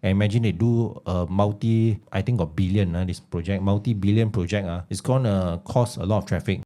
And imagine they do a I think a billion, this project, multi-billion project. It's gonna cause a lot of traffic.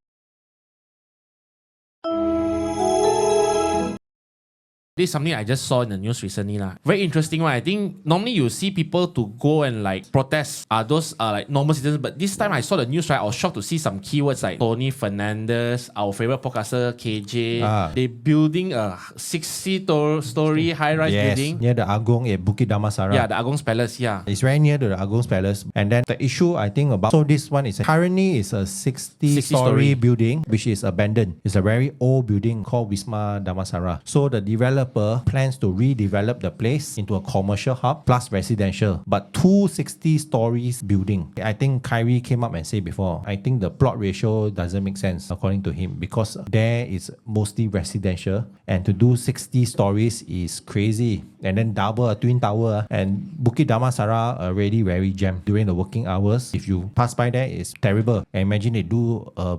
This is something I just saw in the news recently. Very interesting one. I think normally you see people to go and like protest. Those are like normal citizens. But this time I saw the news, right? I was shocked to see some keywords like Tony Fernandes, our favorite podcaster KJ. They building a 60-story high-rise building. Near the Agong at Bukit Damansara. Yeah, the Agong's Palace, yeah. It's very near to the Agong's Palace. And then the issue I think about, so this one is currently is a 60-story building which is abandoned. It's a very old building called Wisma Damansara. So the developer plans to redevelop the place into a commercial hub plus residential, but 260 stories building. I think Khairy came up and said before, I think the plot ratio doesn't make sense according to him because there is mostly residential and to do 60 stories is crazy. And then double a twin tower and Bukit Damansara already very jammed during the working hours. If you pass by there, it's terrible. And imagine they do a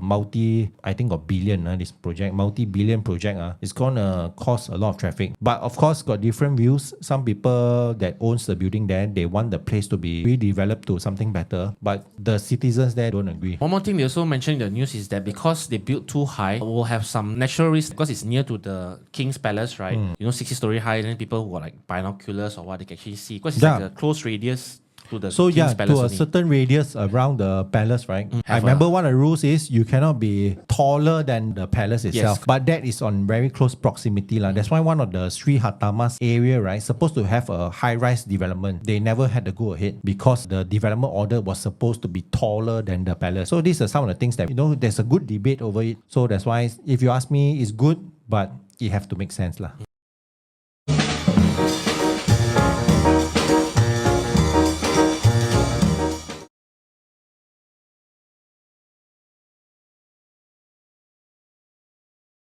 I think a billion, this project, multi-billion project. It's gonna cause a lot of traffic. But of course, got different views. Some people that owns the building there, they want the place to be redeveloped to something better. But the citizens there don't agree. One more thing they also mentioned in the news is that because they built too high, we'll have some natural risk because it's near to the King's Palace, right? 60-story high, and then people who are like binoculars or what they can actually see because it's like a close radius to the King's Palace to a certain radius around the palace, right? I remember one of the rules is you cannot be taller than the palace itself, but that is on very close proximity. That's why one of the Sri Hatamas area, right, supposed to have a high-rise development. They never had to go ahead because the development order was supposed to be taller than the palace. So these are some of the things that, there's a good debate over it. So that's why if you ask me, it's good, but it have to make sense.